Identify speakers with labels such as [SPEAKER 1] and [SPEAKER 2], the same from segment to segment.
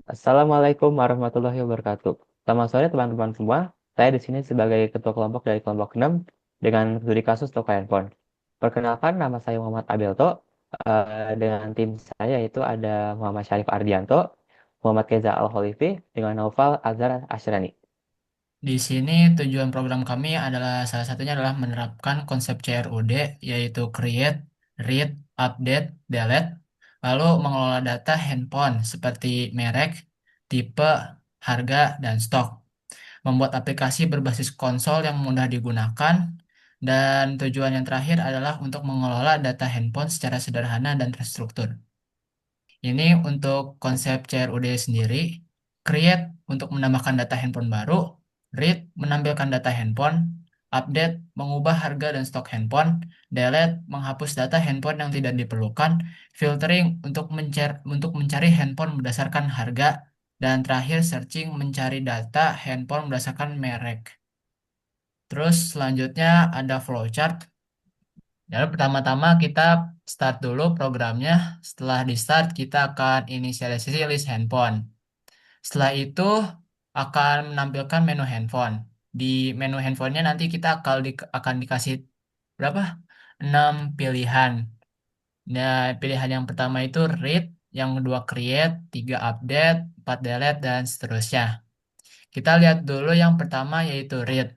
[SPEAKER 1] Assalamualaikum warahmatullahi wabarakatuh. Selamat sore teman-teman semua. Saya di sini sebagai ketua kelompok dari kelompok 6 dengan studi kasus toko handphone. Perkenalkan, nama saya Muhammad Abelto. Dengan tim saya itu ada Muhammad Syarif Ardianto, Muhammad Keza Al-Kholifi, dengan Naufal Azhar Ashrani.
[SPEAKER 2] Di sini tujuan program kami adalah salah satunya adalah menerapkan konsep CRUD yaitu create, read, update, delete, lalu mengelola data handphone seperti merek, tipe, harga, dan stok. Membuat aplikasi berbasis konsol yang mudah digunakan dan tujuan yang terakhir adalah untuk mengelola data handphone secara sederhana dan terstruktur. Ini untuk konsep CRUD sendiri, create untuk menambahkan data handphone baru, read menampilkan data handphone, update mengubah harga dan stok handphone, delete menghapus data handphone yang tidak diperlukan, filtering untuk mencari handphone berdasarkan harga, dan terakhir searching mencari data handphone berdasarkan merek. Terus selanjutnya ada flowchart. Jadi pertama-tama kita start dulu programnya. Setelah di start kita akan inisialisasi list handphone. Setelah itu akan menampilkan menu handphone. Di menu handphonenya nanti kita akan dikasih berapa? 6 pilihan. Nah, pilihan yang pertama itu read, yang kedua create, tiga update, 4 delete, dan seterusnya. Kita lihat dulu yang pertama yaitu read.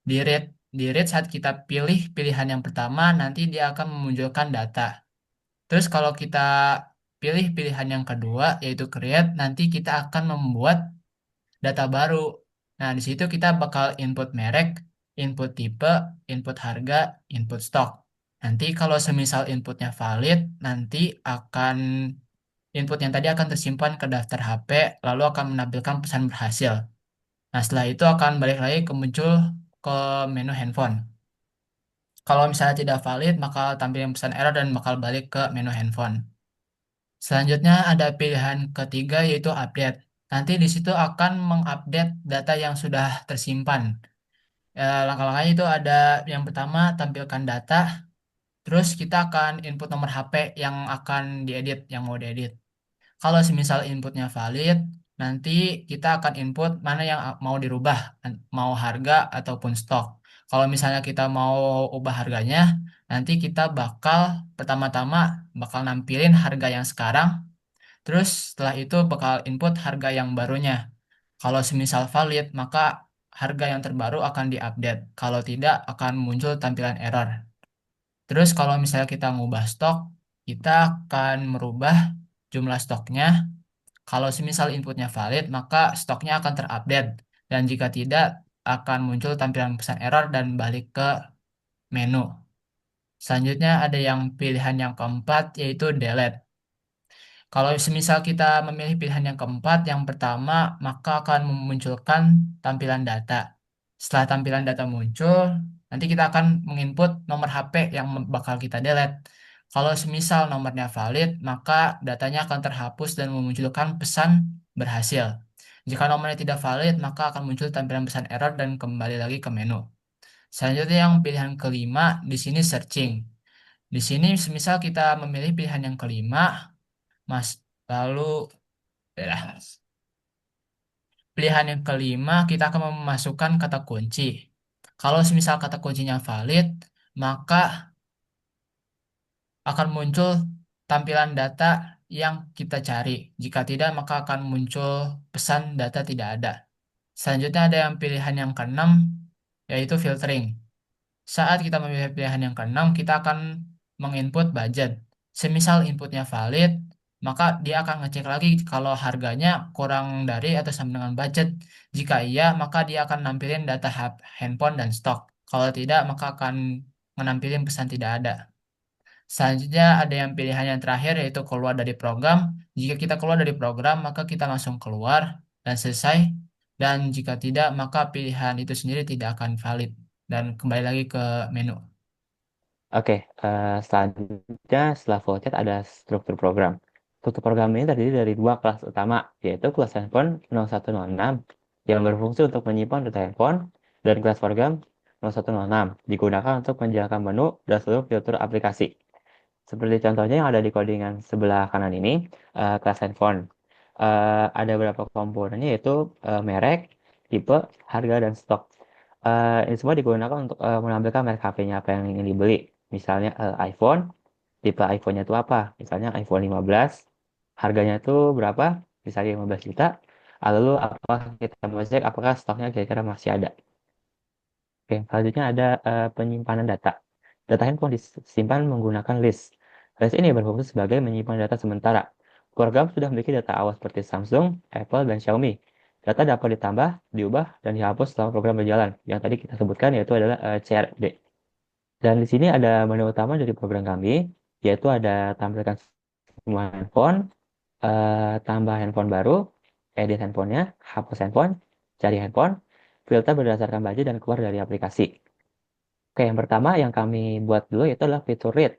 [SPEAKER 2] Di read, di read saat kita pilih pilihan yang pertama, nanti dia akan memunculkan data. Terus kalau kita pilih pilihan yang kedua, yaitu create, nanti kita akan membuat data baru. Nah, di situ kita bakal input merek, input tipe, input harga, input stok. Nanti kalau semisal inputnya valid, nanti akan input yang tadi akan tersimpan ke daftar HP, lalu akan menampilkan pesan berhasil. Nah, setelah itu akan balik lagi ke muncul ke menu handphone. Kalau misalnya tidak valid, maka tampilkan pesan error dan bakal balik ke menu handphone. Selanjutnya ada pilihan ketiga yaitu update. Nanti di situ akan mengupdate data yang sudah tersimpan. Langkah-langkahnya itu ada yang pertama tampilkan data, terus kita akan input nomor HP yang akan diedit, yang mau diedit. Kalau semisal inputnya valid, nanti kita akan input mana yang mau dirubah, mau harga ataupun stok. Kalau misalnya kita mau ubah harganya, nanti kita bakal pertama-tama bakal nampilin harga yang sekarang. Terus setelah itu bakal input harga yang barunya. Kalau semisal valid, maka harga yang terbaru akan diupdate. Kalau tidak, akan muncul tampilan error. Terus kalau misalnya kita ngubah stok, kita akan merubah jumlah stoknya. Kalau semisal inputnya valid, maka stoknya akan terupdate. Dan jika tidak, akan muncul tampilan pesan error dan balik ke menu. Selanjutnya ada yang pilihan yang keempat, yaitu delete. Kalau semisal kita memilih pilihan yang keempat, yang pertama, maka akan memunculkan tampilan data. Setelah tampilan data muncul, nanti kita akan menginput nomor HP yang bakal kita delete. Kalau semisal nomornya valid, maka datanya akan terhapus dan memunculkan pesan berhasil. Jika nomornya tidak valid, maka akan muncul tampilan pesan error dan kembali lagi ke menu. Selanjutnya yang pilihan kelima, di sini searching. Di sini semisal kita memilih pilihan yang kelima, Mas, lalu ya, pilihan yang kelima kita akan memasukkan kata kunci. Kalau semisal kata kuncinya valid, maka akan muncul tampilan data yang kita cari. Jika tidak, maka akan muncul pesan data tidak ada. Selanjutnya ada yang pilihan yang keenam, yaitu filtering. Saat kita memilih pilihan yang keenam, kita akan menginput budget. Semisal inputnya valid, maka dia akan ngecek lagi kalau harganya kurang dari atau sama dengan budget. Jika iya, maka dia akan nampilin data handphone dan stok. Kalau tidak, maka akan menampilin pesan tidak ada. Selanjutnya ada yang pilihan yang terakhir yaitu keluar dari program. Jika kita keluar dari program, maka kita langsung keluar dan selesai. Dan jika tidak, maka pilihan itu sendiri tidak akan valid dan kembali lagi ke menu.
[SPEAKER 1] Oke, selanjutnya setelah flowchart ada struktur program. Struktur program ini terdiri dari dua kelas utama, yaitu kelas handphone 0106 yang berfungsi untuk menyimpan data handphone dan kelas program 0106 digunakan untuk menjalankan menu dan seluruh fitur aplikasi. Seperti contohnya yang ada di codingan sebelah kanan ini, kelas handphone. Ada beberapa komponennya yaitu merek, tipe, harga, dan stok. Ini semua digunakan untuk menampilkan merek HP-nya apa yang ingin dibeli. Misalnya iPhone, tipe iPhone-nya itu apa? Misalnya iPhone 15, harganya itu berapa? Misalnya 15 juta. Lalu apa kita mau cek apakah stoknya kira-kira masih ada. Oke, selanjutnya ada penyimpanan data. Data handphone disimpan menggunakan list. List ini berfungsi sebagai menyimpan data sementara. Program sudah memiliki data awal seperti Samsung, Apple, dan Xiaomi. Data dapat ditambah, diubah, dan dihapus selama program berjalan. Yang tadi kita sebutkan yaitu adalah CRD. Dan di sini ada menu utama dari program kami, yaitu ada tampilkan semua handphone, tambah handphone baru, edit handphonenya, hapus handphone, cari handphone, filter berdasarkan budget dan keluar dari aplikasi. Oke, yang pertama yang kami buat dulu itu adalah fitur read.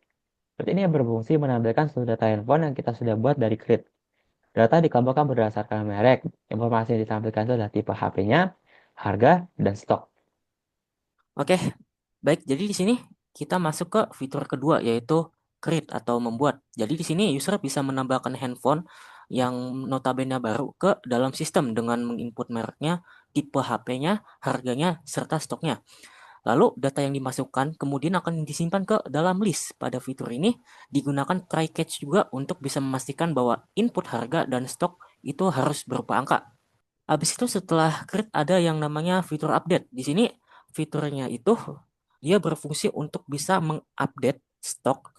[SPEAKER 1] Read ini berfungsi menampilkan seluruh data handphone yang kita sudah buat dari grid. Data dikelompokkan berdasarkan merek. Informasi yang ditampilkan itu adalah tipe HP-nya, harga, dan stok.
[SPEAKER 3] Oke, baik. Jadi di sini kita masuk ke fitur kedua yaitu create atau membuat. Jadi di sini user bisa menambahkan handphone yang notabene baru ke dalam sistem dengan menginput mereknya, tipe HP-nya, harganya, serta stoknya. Lalu data yang dimasukkan kemudian akan disimpan ke dalam list. Pada fitur ini digunakan try catch juga untuk bisa memastikan bahwa input harga dan stok itu harus berupa angka. Habis itu setelah create ada yang namanya fitur update. Di sini fiturnya itu dia berfungsi untuk bisa mengupdate stok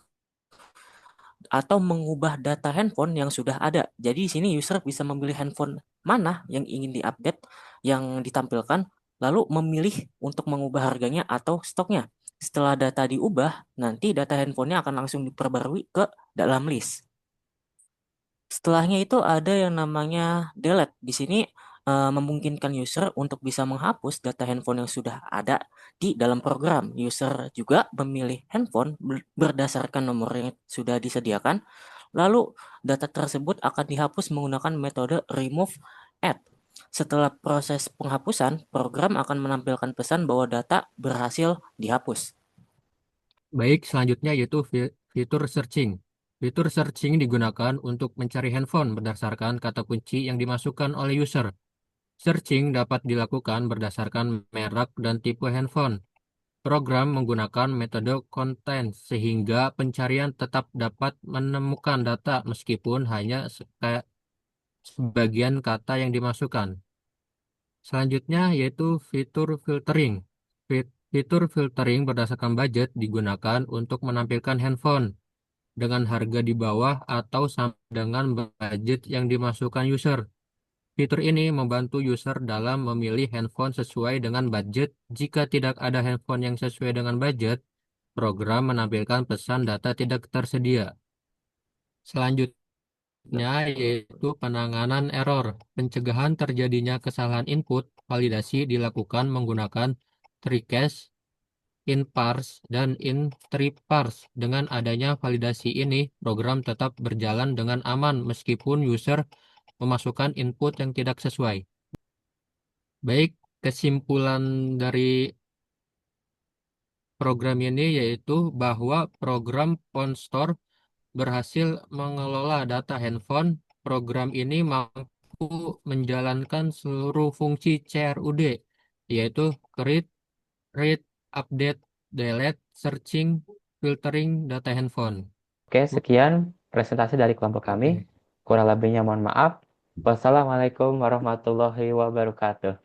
[SPEAKER 3] atau mengubah data handphone yang sudah ada. Jadi di sini user bisa memilih handphone mana yang ingin diupdate, yang ditampilkan, lalu memilih untuk mengubah harganya atau stoknya. Setelah data diubah, nanti data handphonenya akan langsung diperbarui ke dalam list. Setelahnya itu ada yang namanya delete. Di sini memungkinkan user untuk bisa menghapus data handphone yang sudah ada di dalam program. User juga memilih handphone berdasarkan nomor yang sudah disediakan. Lalu data tersebut akan dihapus menggunakan metode remove add. Setelah proses penghapusan, program akan menampilkan pesan bahwa data berhasil dihapus.
[SPEAKER 4] Baik, selanjutnya yaitu fitur searching. Fitur searching digunakan untuk mencari handphone berdasarkan kata kunci yang dimasukkan oleh user. Searching dapat dilakukan berdasarkan merek dan tipe handphone. Program menggunakan metode content sehingga pencarian tetap dapat menemukan data meskipun hanya sebagian kata yang dimasukkan. Selanjutnya yaitu fitur filtering. Fitur filtering berdasarkan budget digunakan untuk menampilkan handphone dengan harga di bawah atau sama dengan budget yang dimasukkan user. Fitur ini membantu user dalam memilih handphone sesuai dengan budget. Jika tidak ada handphone yang sesuai dengan budget, program menampilkan pesan data tidak tersedia. Selanjutnya yaitu penanganan error. Pencegahan terjadinya kesalahan input, validasi dilakukan menggunakan TreeCache, InParse, dan InTreeParse. Dengan adanya validasi ini, program tetap berjalan dengan aman meskipun user memasukkan input yang tidak sesuai. Baik, kesimpulan dari program ini yaitu bahwa program PhoneStore berhasil mengelola data handphone. Program ini mampu menjalankan seluruh fungsi CRUD, yaitu create, read, update, delete, searching, filtering data handphone.
[SPEAKER 1] Oke, sekian presentasi dari kelompok kami.
[SPEAKER 4] Oke.
[SPEAKER 1] Kurang lebihnya mohon maaf. Wassalamualaikum warahmatullahi wabarakatuh.